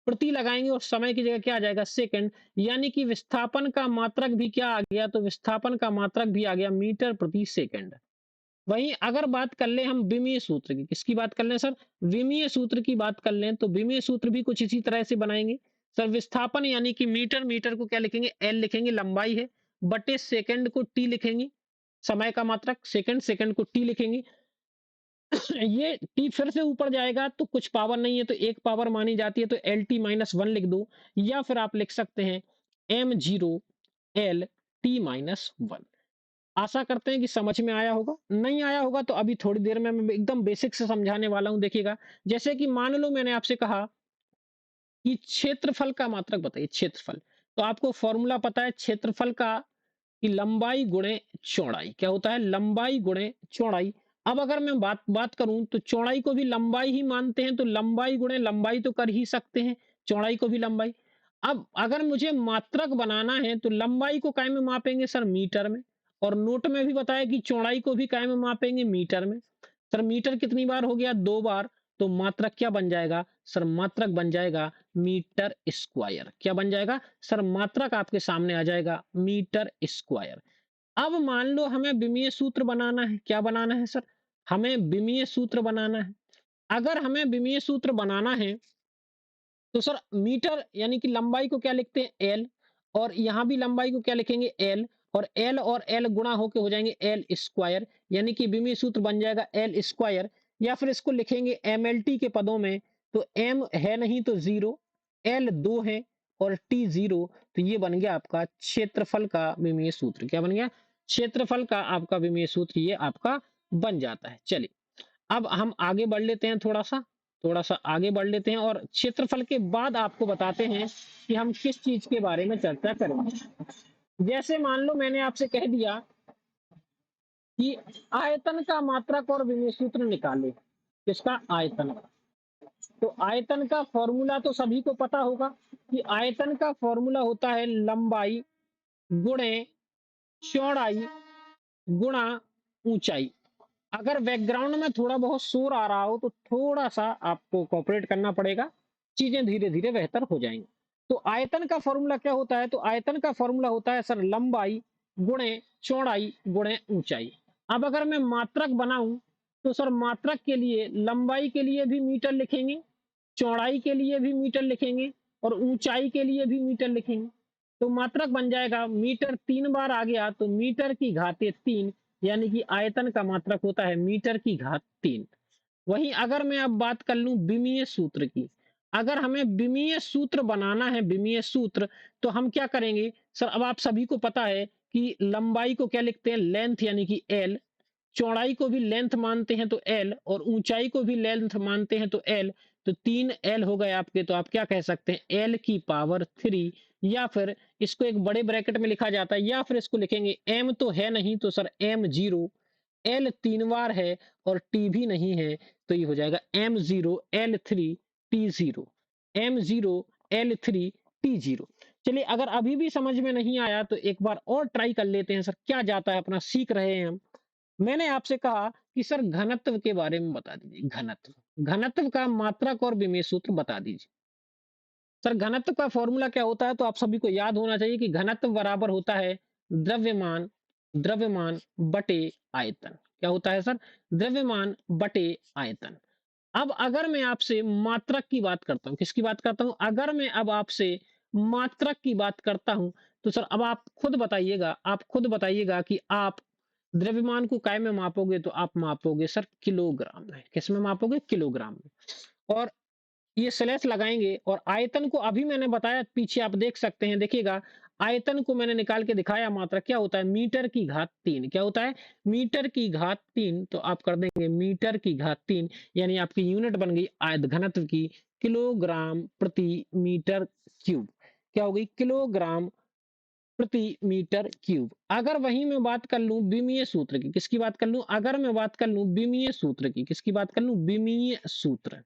प्रति लगाएँगे और समय की जगह क्या आ जाएगा? सेकंड। यानी कि विस्थापन का मात्रक भी क्या आ गया? तो विस्थापन का मात्रक भी आ गया मीटर प्रति सेकंड। वहीं अगर बात कर लें हम विमीय सूत्र की, किसकी बात कर लें सर? विमीय सूत्र की बात कर लें तो विमीय सूत्र भी कुछ इसी तरह से बनाएँगे। सर विस्थापन यानी कि मीटर, मीटर को क्या लिखेंगे? एल लिखेंगे, लंबाई है, बटे सेकंड को टी लिखेंगे, समय का मात्रक सेकंड, सेकंड को टी लिखेंगे। ये टी फिर से ऊपर जाएगा तो कुछ पावर नहीं है तो एक पावर मानी जाती है तो एल टी माइनस 1 लिख दो, या फिर आप लिख सकते हैं एम 0 एल टी माइनस 1। आशा करते हैं कि समझ में आया होगा। नहीं आया होगा तो अभी थोड़ी देर में मैं एकदम बेसिक से समझाने वाला हूँ, देखिएगा। जैसे कि मान लो मैंने आपसे कहा कि क्षेत्रफल का मात्रक बताइए, क्षेत्रफल। तो आपको फॉर्मूला पता है क्षेत्रफल का, कि लंबाई गुणे चौड़ाई। क्या होता है? लंबाई गुणे चौड़ाई। अब अगर मैं बात बात करूं तो चौड़ाई को भी लंबाई ही मानते हैं तो लंबाई गुणे लंबाई तो कर ही सकते हैं, चौड़ाई को भी लंबाई। अब अगर मुझे मात्रक बनाना है तो लंबाई को काय में मापेंगे सर? मीटर में। और नोट में भी बताया कि चौड़ाई को भी काय में मापेंगे? मीटर में। सर मीटर कितनी बार हो गया? 2 बार। तो मात्रक क्या बन जाएगा सर? मात्रक बन जाएगा मीटर स्क्वायर। क्या बन जाएगा सर? मात्रक आपके सामने आ जाएगा मीटर स्क्वायर। अब मान लो हमें विमीय सूत्र बनाना है। क्या बनाना है सर? हमें विमीय सूत्र बनाना है। अगर हमें विमीय सूत्र बनाना है तो सर मीटर यानी कि लंबाई को क्या लिखते हैं? एल। और यहाँ भी लंबाई को क्या लिखेंगे? एल। और एल गुणा होके हो जाएंगे एल स्क्वायर, यानी कि विमीय सूत्र बन जाएगा एल स्क्वायर। या फिर इसको लिखेंगे एम एल टी के पदों में, तो एम है नहीं तो 0, एल 2 है और टी 0। तो ये बन गया आपका क्षेत्रफल का विमीय सूत्र। क्या बन गया? क्षेत्रफल का आपका विमीय सूत्र ये आपका बन जाता है। चलिए अब हम आगे बढ़ लेते हैं, थोड़ा सा आगे बढ़ लेते हैं और क्षेत्रफल के बाद आपको बताते हैं कि हम किस चीज के बारे में चर्चा करेंगे। जैसे मान लो मैंने आपसे कह दिया कि आयतन का मात्रक और विमेय सूत्र निकाले। किसका? आयतन का। तो आयतन का फॉर्मूला तो सभी को पता होगा कि आयतन का फॉर्मूला होता है लंबाई गुणे चौड़ाई गुणा ऊंचाई। अगर बैकग्राउंड में थोड़ा बहुत शोर आ रहा हो तो थोड़ा सा आपको कोऑपरेट करना पड़ेगा, चीजें धीरे धीरे बेहतर हो जाएंगी। तो आयतन का फॉर्मूला क्या होता है? तो आयतन का फॉर्मूला होता है सर लंबाई गुणे चौड़ाई गुणे ऊंचाई। अब अगर मैं मात्रक बनाऊं तो सर मात्रक के लिए लंबाई के लिए भी मीटर लिखेंगे, चौड़ाई के लिए भी मीटर लिखेंगे और ऊंचाई के लिए भी मीटर लिखेंगे। तो मात्रक बन जाएगा मीटर 3 बार आ गया तो मीटर की घाते 3, यानी कि आयतन का मात्रक होता है मीटर की घात 3। वहीं अगर मैं अब बात कर लूं विमीय सूत्र की, अगर हमें विमीय सूत्र बनाना है, विमीय सूत्र, तो हम क्या करेंगे सर? अब आप सभी को पता है कि लंबाई को क्या लिखते हैं? लेंथ यानी कि एल। चौड़ाई को भी लेंथ मानते हैं तो एल, और ऊंचाई को भी लेंथ मानते हैं तो एल। तो 3 एल हो गए आपके, तो आप क्या कह सकते हैं? एल की पावर 3, या फिर इसको एक बड़े ब्रैकेट में लिखा जाता है, या फिर इसको लिखेंगे एम तो है नहीं तो सर M0, एल 3 बार है और टी भी नहीं है, तो ये हो जाएगा M0L3T0, M0L3T0। चलिए, अगर अभी भी समझ में नहीं आया तो एक बार और ट्राई कर लेते हैं सर, क्या जाता है, अपना सीख रहे हैं हम। मैंने आपसे कहा कि सर घनत्व के बारे में बता दीजिए, घनत्व, घनत्व का मात्रक और विमेय सूत्र बता दीजिए। सर घनत्व का फॉर्मूला क्या होता है? तो आप सभी को याद होना चाहिए कि घनत्व बराबर होता है द्रव्यमान, द्रव्यमान बटे आयतन। क्या होता है सर? द्रव्यमान बटे आयतन। अब अगर मैं आपसे मात्रक की बात करता हूं, किसकी बात करता हूं? अगर मैं अब आपसे मात्रक की बात करता हूं, तो सर अब आप खुद बताइएगा, आप खुद बताइएगा कि आप द्रव्यमान को काय में मापोगे? तो आप मापोगे सर किलोग्राम में। किस में मापोगे? किलोग्राम में। और ये स्लैश लगाएंगे, और आयतन को अभी मैंने बताया, पीछे आप देख सकते हैं, देखिएगा आयतन को मैंने निकाल के दिखाया। मात्रा क्या होता है? मीटर की घात 3। क्या होता है? मीटर की घात 3। तो आप कर देंगे मीटर की घात 3, यानी आपकी यूनिट बन गई आयत घनत्व की किलोग्राम प्रति मीटर क्यूब। क्या हो गई? किलोग्राम प्रति मीटर क्यूब। अगर वहीं मैं बात कर लूं विमीय सूत्र की, किसकी बात कर लूं? अगर मैं बात कर लूं विमीय सूत्र की, किसकी बात कर लूं? विमीय सूत्र।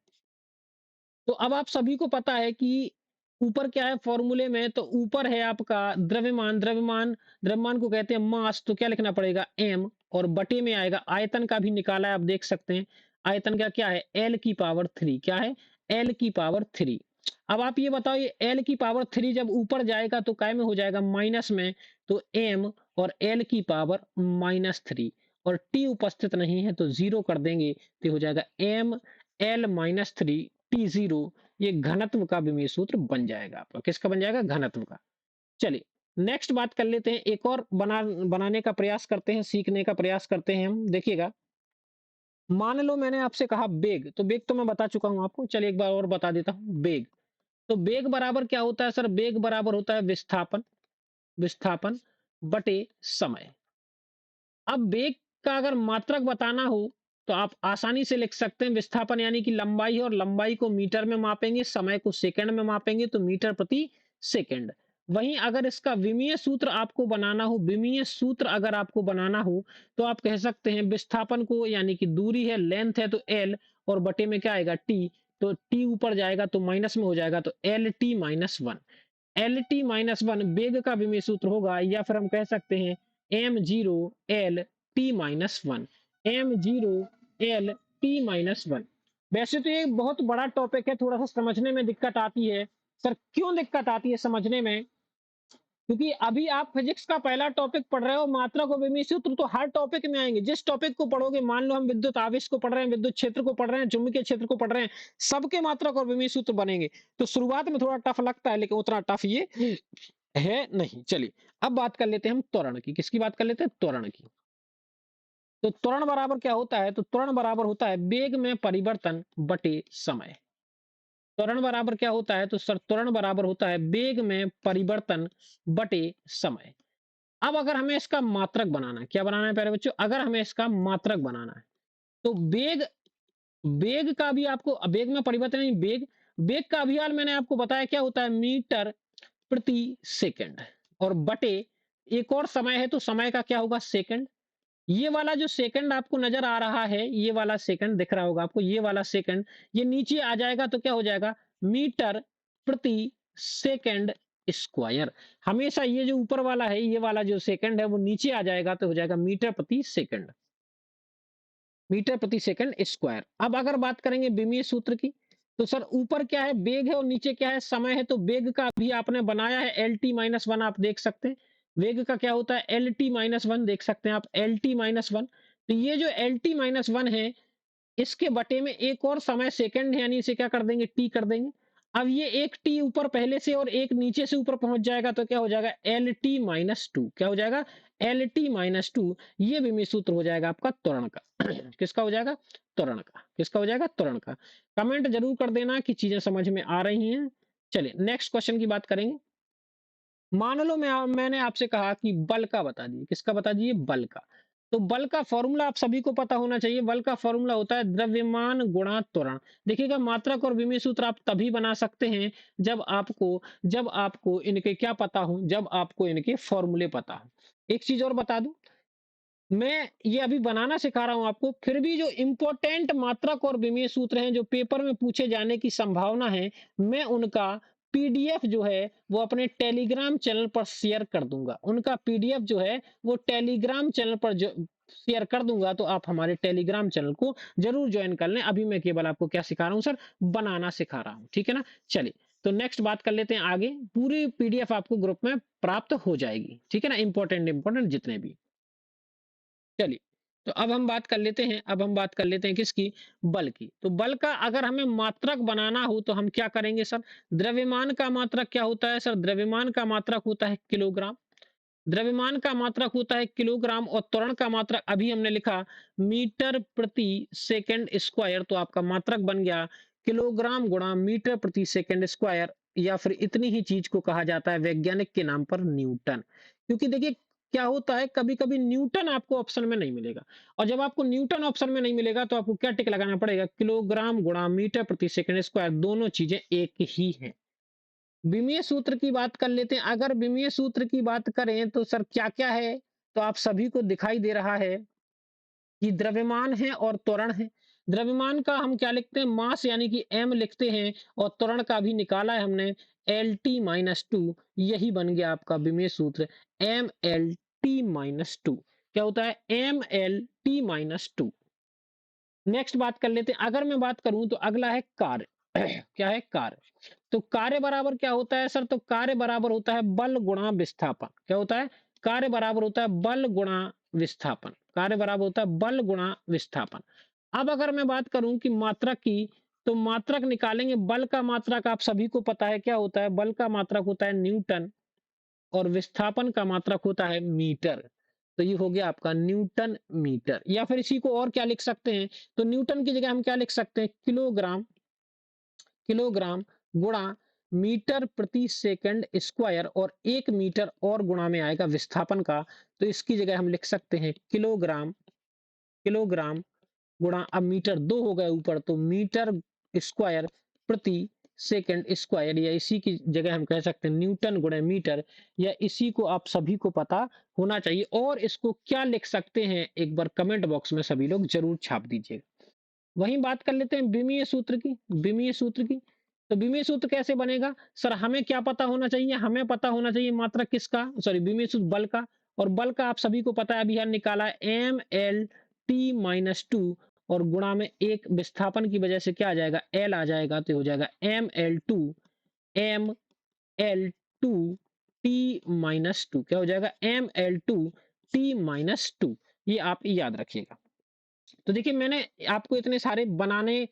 तो अब आप सभी को पता है कि ऊपर क्या है फॉर्मूले में? तो ऊपर है आपका द्रव्यमान, द्रव्यमान, द्रव्यमान को कहते हैं मास, तो क्या लिखना पड़ेगा? एम, और बटे में आएगा आयतन का भी निकाला है, आप देख सकते हैं आयतन का क्या है? एल की पावर 3। क्या है? एल की पावर 3। अब आप ये बताओ, ये एल की पावर 3 जब ऊपर जाएगा तो काय में हो जाएगा? माइनस में। तो एम और एल की पावर -3, और टी उपस्थित नहीं है तो जीरो कर देंगे, तो हो जाएगा एम एल -3 T0। ये घनत्व का विमीय सूत्र बन जाएगा आपका। किसका बन जाएगा? घनत्व का। चलिए, नेक्स्ट बात कर लेते हैं, एक और बनाने का प्रयास करते हैं, सीखने का प्रयास करते हैं हम। देखिएगा, मान लो मैंने आपसे कहा बेग, तो बेग तो मैं बता चुका हूं आपको, चलिए एक बार और बता देता हूं। बेग, तो बेग बराबर क्या होता है सर? बेग बराबर होता है विस्थापन, विस्थापन बटे समय। अब बेग का अगर मात्रक बताना हो तो आप आसानी से लिख सकते हैं विस्थापन यानी कि लंबाई है, और लंबाई को मीटर में मापेंगे, समय को सेकंड में मापेंगे, तो मीटर प्रति सेकंड। वहीं अगर इसका विमीय सूत्र आपको बनाना हो, विमीय सूत्र अगर आपको बनाना हो, तो आप कह सकते हैं विस्थापन को, यानी कि दूरी है, लेंथ है, तो एल, और बटे में क्या आएगा? टी। तो टी ऊपर जाएगा तो माइनस में हो जाएगा, तो एल टी -1। एल टी -1 वेग का विमीय सूत्र होगा, या फिर हम कह सकते हैं M0L T-1, M0L T-1। वैसे तो ये बहुत बड़ा टॉपिक है, थोड़ा सा समझने में दिक्कत आती है। सर क्यों दिक्कत आती है समझने में? क्योंकि अभी आप फिजिक्स का पहला टॉपिक पढ़ रहे हो, मात्रक और विमीय सूत्र तो हर टॉपिक में आएंगे। जिस टॉपिक को पढ़ोगे, मान लो हम विद्युत आवेश को पढ़ रहे हैं, विद्युत क्षेत्र को पढ़ रहे हैं, चुंबकीय क्षेत्र को पढ़ रहे हैं, सबके मात्रक और विमीय सूत्र बनेंगे। तो शुरुआत में थोड़ा टफ लगता है, लेकिन उतना टफ ये है नहीं। चलिए, अब बात कर लेते हैं हम त्वरण की। किसकी बात कर लेते हैं? त्वरण की। तो त्वरण बराबर क्या होता है? तो त्वरण बराबर होता है वेग में परिवर्तन बटे समय। त्वरण बराबर क्या होता है? तो सर त्वरण बराबर होता है वेग में परिवर्तन बटे समय। अब अगर हमें इसका मात्रक बनाना है, क्या बनाना है प्यारे बच्चों? अगर हमें इसका मात्रक बनाना है, तो वेग, वेग का भी आपको, वेग में परिवर्तन नहीं, वेग, वेग का अभियान मैंने आपको बताया क्या होता है? मीटर प्रति सेकंड, और बटे एक और समय है, तो समय का क्या होगा? सेकंड। ये वाला जो सेकंड आपको नजर आ रहा है, ये वाला सेकंड दिख रहा होगा आपको, ये वाला सेकंड ये नीचे आ जाएगा तो क्या हो जाएगा, मीटर प्रति सेकंड स्क्वायर। हमेशा ये जो ऊपर वाला है, ये वाला जो सेकंड है वो नीचे आ जाएगा तो हो जाएगा मीटर प्रति सेकंड, मीटर प्रति सेकंड स्क्वायर। अब अगर बात करेंगे विमीय सूत्र की, तो सर ऊपर क्या है, वेग है, और नीचे क्या है, समय है। तो वेग का भी आपने बनाया है एल टी माइनस वन, आप देख सकते हैं वेग का क्या होता है, एल टी माइनस वन, देख सकते हैं आप एल टी माइनस वन। तो ये जो एल टी माइनस वन है, इसके बटे में एक और समय सेकंड है, यानी इसे क्या कर देंगे, टी कर देंगे। अब ये एक टी ऊपर पहले से और एक नीचे से ऊपर पहुंच जाएगा तो क्या हो जाएगा, एल टी माइनस टू, क्या हो जाएगा, एल टी माइनस टू। ये विमीय सूत्र हो जाएगा आपका त्वरण का। किसका हो जाएगा, त्वरण का। किसका हो जाएगा, त्वरण का। कमेंट जरूर कर देना कि चीजें समझ में आ रही हैं। चलिए नेक्स्ट क्वेश्चन की बात करेंगे। मान लो मैंने आपसे कहा कि बल का बता दीजिए, किसका बता दीजिए, बल का। तो बल का फॉर्मूला आप सभी को पता होना चाहिए। बल का फॉर्मूला होता है द्रव्यमान गुणा त्वरण। देखिएगा, मात्रक और विमीय सूत्र आप तभी बना सकते हैं जब आपको इनके क्या पता हो, जब आपको इनके फॉर्मूले पता हो। एक चीज और बता दूं, मैं ये अभी बनाना सिखा रहा हूं आपको, फिर भी जो इंपॉर्टेंट मात्रक और विमीय सूत्र हैं जो पेपर में पूछे जाने की संभावना है, मैं उनका पीडीएफ जो है वो अपने टेलीग्राम चैनल पर शेयर कर दूंगा। उनका पीडीएफ जो है वो टेलीग्राम चैनल पर जो शेयर कर दूंगा, तो आप हमारे टेलीग्राम चैनल को जरूर ज्वाइन कर लें। अभी मैं केवल आपको क्या सिखा रहा हूँ सर, बनाना सिखा रहा हूँ, ठीक है ना। चलिए, तो नेक्स्ट बात कर लेते हैं आगे। पूरी पीडीएफ आपको ग्रुप में प्राप्त हो जाएगी, ठीक है ना, इंपॉर्टेंट जितने भी। चलिए, तो अब हम बात कर लेते हैं किसकी, बल की। तो बल का अगर हमें मात्रक बनाना हो तो हम क्या करेंगे सर, द्रव्यमान का मात्रक क्या होता है सर, द्रव्यमान का मात्रक होता है किलोग्राम। द्रव्यमान का मात्रक होता है किलोग्राम, और त्वरण का मात्रक अभी हमने लिखा मीटर प्रति सेकंड स्क्वायर। तो आपका मात्रक बन गया किलोग्राम गुणा मीटर प्रति सेकंड स्क्वायर, या फिर इतनी ही चीज को कहा जाता है वैज्ञानिक के नाम पर न्यूटन। क्योंकि देखिए क्या होता है, कभी कभी न्यूटन आपको ऑप्शन में नहीं मिलेगा, और जब आपको न्यूटन ऑप्शन में नहीं मिलेगा तो आपको क्या टिक लगाना पड़ेगा, किलोग्राम गुणा मीटर प्रति सेकंड स्क्वायर। दोनों चीजें एक ही हैं। विमीय सूत्र की बात कर लेते हैं। अगर विमीय सूत्र की बात करें तो सर क्या क्या है, तो आप सभी को दिखाई दे रहा है कि द्रव्यमान है और त्वरण है। द्रव्यमान का हम क्या लिखते हैं, मास यानी कि एम लिखते हैं, और त्वरण का भी निकाला है हमने एल टी माइनस टू। यही बन गया आपका विमीय सूत्र, M L T minus two. क्या होता है, M L T minus two. Next बात कर लेते हैं। अगर मैं बात करूं तो अगला है कार्य। क्या है, कार्य। तो कार्य बराबर क्या होता है सर, तो कार्य बराबर होता है बल गुणा विस्थापन। क्या होता है, कार्य बराबर होता है बल गुणा विस्थापन। कार्य बराबर होता है बल गुणा विस्थापन। अब अगर मैं बात करूं कि मात्रक की, तो मात्रक निकालेंगे। बल का मात्रक आप सभी को पता है क्या होता है, बल का मात्रक होता है न्यूटन, और विस्थापन का मात्रक होता है मीटर। तो ये हो गया आपका न्यूटन मीटर। या फिर इसी को और क्या लिख सकते हैं, तो न्यूटन की जगह हम क्या लिख सकते हैं, किलोग्राम, किलोग्राम गुणा मीटर प्रति सेकंड स्क्वायर, और एक मीटर और गुणा में आएगा विस्थापन का। तो इसकी जगह हम लिख सकते हैं किलोग्राम, किलोग्राम गुणा, अब मीटर दो हो गए ऊपर, तो मीटर स्क्वायर प्रति सेकंड स्क्वायर, या इसी की जगह हम कह सकते हैं न्यूटन गुणा मीटर। या इसी को आप सभी को पता होना चाहिए। और इसको क्या लिख सकते हैं, एक बार कमेंट बॉक्स में सभी लोग जरूर छाप दीजिए। वहीं बात कर लेते हैं विमीय सूत्र की, विमीय सूत्र की। तो विमीय सूत्र कैसे बनेगा सर, हमें क्या पता होना चाहिए, हमें पता होना चाहिए मात्रक किसका, सॉरी विमीय सूत्र बल का। और बल का आप सभी को पता है, अभी यहाँ निकाला है M L T minus two, और गुणा में एक विस्थापन की वजह से क्या आ जाएगा, एल आ जाएगा। तो हो जाएगा M L two, M L two T minus two. क्या हो जाएगा, M L two T minus two. ये आप याद रखिएगा। तो देखिए, मैंने आपको इतने सारे बनाने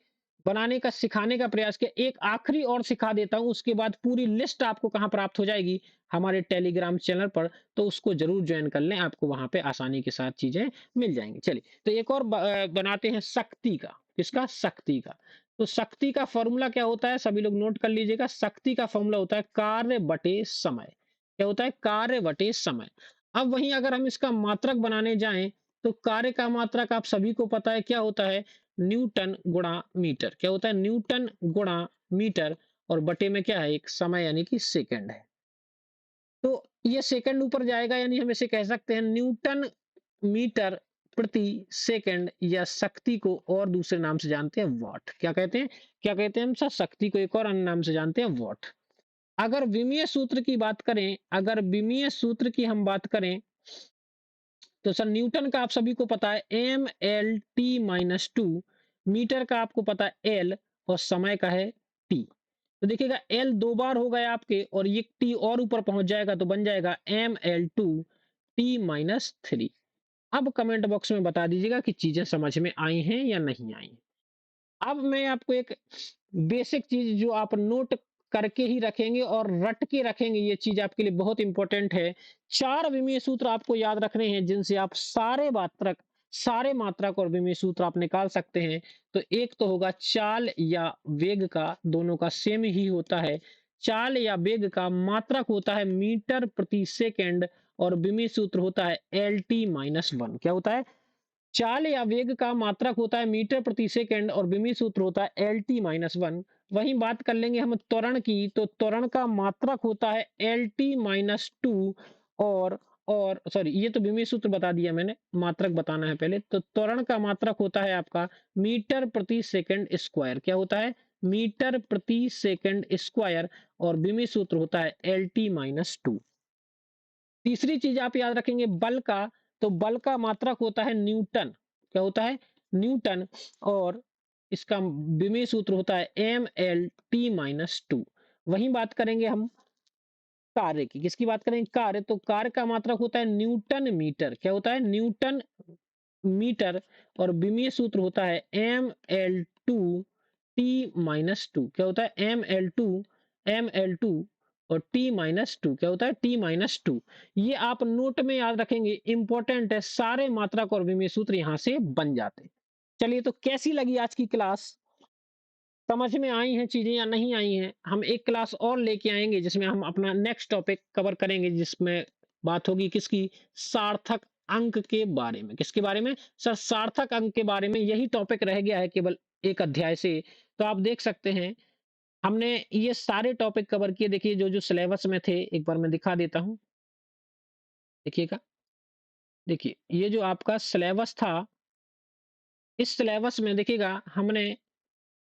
बनाने का सिखाने का प्रयास किया। एक आखिरी और सिखा देता हूँ, उसके बाद पूरी लिस्ट आपको कहाँ प्राप्त हो जाएगी, हमारे टेलीग्राम चैनल पर। तो उसको जरूर ज्वाइन कर लें, आपको वहां पे आसानी के साथ चीजें मिल जाएंगी। चलिए, तो एक और बनाते हैं शक्ति का। किसका, शक्ति का। तो शक्ति का फॉर्मूला क्या होता है, सभी लोग नोट कर लीजिएगा। शक्ति का फॉर्मूला होता है कार्य बटे समय। क्या होता है, कार्य बटे समय। अब वहीं अगर हम इसका मात्रक बनाने जाएं, तो कार्य का मात्रक आप सभी को पता है क्या होता है, न्यूटन गुणा मीटर। क्या होता है, न्यूटन गुणा मीटर, और बटे में क्या है, एक समय यानी कि सेकंड है। तो ये सेकंड ऊपर जाएगा, यानी हम इसे कह सकते हैं न्यूटन मीटर प्रति सेकंड या शक्ति को और दूसरे नाम से जानते हैं वाट। क्या कहते हैं? क्या कहते हैं हम सर? शक्ति को एक और अन्य नाम से जानते हैं वाट। अगर विमीय सूत्र की बात करें, अगर विमीय सूत्र की हम बात करें, तो सर न्यूटन का आप सभी को पता है M L T minus two, metre का आपको पता है एल, और समय का है टी। तो देखिएगा एल दो बार हो गया आपके, और ये टी और ऊपर पहुंच जाएगा तो बन जाएगा M L two T minus three. अब कमेंट बॉक्स में बता दीजिएगा कि चीजें समझ में आई हैं या नहीं आई। अब मैं आपको एक बेसिक चीज जो आप नोट करके ही रखेंगे और रट के रखेंगे, ये चीज आपके लिए बहुत इंपॉर्टेंट है। चार विमीय सूत्र आपको याद रखने हैं जिनसे आप सारे मात्रक और विमीय सूत्र आप निकाल सकते हैं। तो एक तो होगा चाल या वेग का, दोनों का सेम ही होता है। चाल या वेग का मात्रक होता है मीटर प्रति सेकंड, और विमीय सूत्र होता है एल टी माइनस वन। क्या होता है? चाल या वेग का मात्रक होता है मीटर प्रति सेकंड और विमीय सूत्र होता है एल टी माइनस वन। वहीं बात कर लेंगे हम त्वरण की, तो त्वरण का मात्रक होता है एल टी माइनस टू, और सॉरी, ये तो विमीय सूत्र बता दिया मैंने, मात्रक बताना है पहले। तो त्वरण का मात्रक होता है आपका मीटर प्रति सेकंड स्क्वायर। क्या होता है? मीटर प्रति सेकंड स्क्वायर, और विमीय सूत्र होता है एल टी माइनस टू। तीसरी चीज आप याद रखेंगे बल का, तो बल का मात्रक होता है न्यूटन। क्या होता है? न्यूटन, और इसका विमेय सूत्र होता है M L T minus two. वहीं बात करेंगे हम कार्य की, किसकी बात करेंगे? कार्य। तो कार्य का मात्रक होता है न्यूटन मीटर। क्या होता है? न्यूटन मीटर, और विमीय सूत्र होता है M L two T minus two. क्या होता है? एम एल टू और टी माइनस टू। क्या होता है? T minus two. ये आप नोट में याद रखेंगे, इंपॉर्टेंट है। सारे मात्रक और विमीय सूत्र यहां से बन जाते हैं। चलिए, तो कैसी लगी आज की क्लास? समझ में आई हैं चीजें या नहीं आई हैं? हम एक क्लास और लेके आएंगे जिसमें हम अपना नेक्स्ट टॉपिक कवर करेंगे, जिसमें बात होगी किसकी? सार्थक अंक के बारे में। किसके बारे में सर? सार्थक अंक के बारे में। यही टॉपिक रह गया है केवल एक अध्याय से। तो आप देख सकते हैं हमने ये सारे टॉपिक कवर किए। देखिए जो जो सिलेबस में थे, एक बार मैं दिखा देता हूं। देखिएगा, देखिए ये जो आपका सिलेबस था, इस सिलेबस में देखिएगा हमने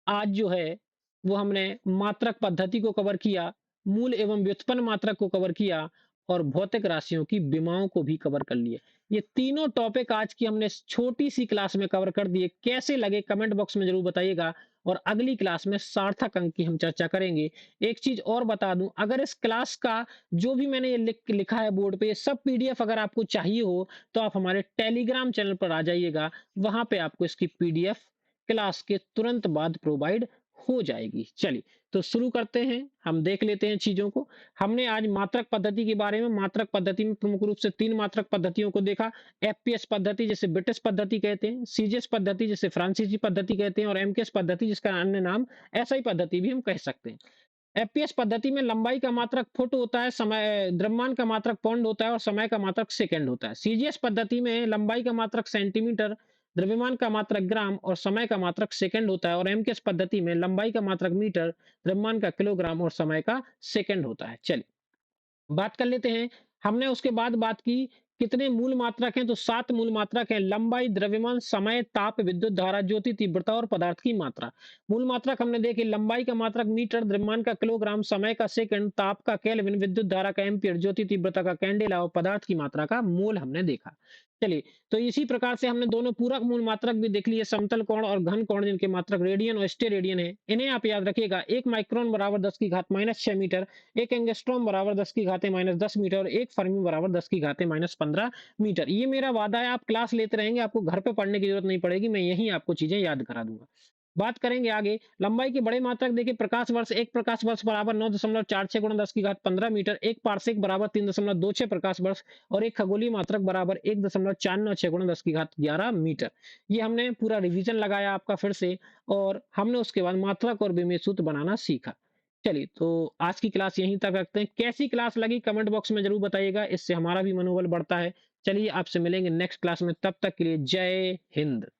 आज जो है वो हमने मात्रक पद्धति को कवर किया, मूल एवं व्युत्पन्न मात्रक को कवर किया, और भौतिक राशियों की विमाओं को भी कवर कर लिया। ये तीनों टॉपिक आज की हमने छोटी सी क्लास में कवर कर दिए। कैसे लगे कमेंट बॉक्स में जरूर बताइएगा, और अगली क्लास में सार्थक अंक की हम चर्चा करेंगे। एक चीज और बता दूं, अगर इस क्लास का जो भी मैंने ये लिखा है बोर्ड पे, ये सब पीडीएफ अगर आपको चाहिए हो तो आप हमारे टेलीग्राम चैनल पर आ जाइएगा। वहां पे आपको इसकी पीडीएफ क्लास के तुरंत बाद प्रोवाइड हो जाएगी। चलिए, तो शुरू करते हैं, हम देख लेते हैं चीजों को। हमने आज मात्रक पद्धति के बारे में, मात्रक पद्धति में प्रमुख रूप से तीन मात्रक पद्धतियों को देखा। एफपीएस पद्धति जिसे ब्रिटिश पद्धति कहते हैं, सीजीएस पद्धति जिसे फ्रांसीसी पद्धति कहते हैं, और एमकेएस पद्धति जिसका अन्य नाम एसआई पद्धति भी हम कह सकते हैं। एफपीएस पद्धति में लंबाई का मात्रक फुट होता है, समय द्रव्यमान का मात्रक पौंड होता है, और समय का मात्रक सेकंड होता है। सीजीएस पद्धति में लंबाई का मात्रक सेंटीमीटर, द्रव्यमान का मात्रक ग्राम, और समय का मात्रक सेकंड होता है। और एमकेएस पद्धति में लंबाई का मात्रक मीटर, द्रव्यमान का किलोग्राम, और समय का सेकंड होता है। चलिए बात कर लेते हैं। हमने उसके बाद बात की कितने मूल मात्रक हैं, तो 7 मूल मात्रक हैं। लंबाई, द्रव्यमान, समय, ताप, विद्युत धारा, ज्योति तीव्रता, और पदार्थ की मात्रा। मूल मात्रक हमने देखे, लंबाई का मात्रक मीटर, द्रव्यमान का किलोग्राम, समय का सेकंड, ताप का केल्विन, विद्युत धारा का एम्पियर, ज्योति तीव्रता का कैंडेला, और पदार्थ की मात्रा का मोल हमने देखा। चलिए, तो इसी प्रकार से हमने दोनों पूरक मूल मात्रक भी देख लिए, समतल कोण और घन कोण, जिनके मात्रक रेडियन और स्टेरेडियन है। इन्हें आप याद रखिएगा। 1 माइक्रोन बराबर 10 की घात -6 मीटर, 1 एंगस्ट्रॉम बराबर 10 की घाते -10 मीटर, और 1 फर्मी बराबर 10 की घाते -15 मीटर। ये मेरा वादा है, आप क्लास लेते रहेंगे, आपको घर पे पढ़ने की जरूरत नहीं पड़ेगी, मैं यहीं आपको चीजें याद करा दूंगा। बात करेंगे आगे। लंबाई के बड़े मात्रक देखिए, प्रकाश वर्ष। 1 प्रकाश वर्ष बराबर 9.46 गुणा 10 की घात 15 मीटर, 1 पारसेक बराबर 3.26 प्रकाश वर्ष, और 1 खगोलीय मात्रक बराबर 1.496 गुणा 10 की घात 11 मीटर। ये हमने पूरा रिवीजन लगाया आपका फिर से, और हमने उसके बाद मात्रक और विमीय सूत्र बनाना सीखा। चलिए, तो आज की क्लास यहीं तक रखते हैं। कैसी क्लास लगी कमेंट बॉक्स में जरूर बताइएगा, इससे हमारा भी मनोबल बढ़ता है। चलिए, आपसे मिलेंगे नेक्स्ट क्लास में, तब तक के लिए जय हिंद।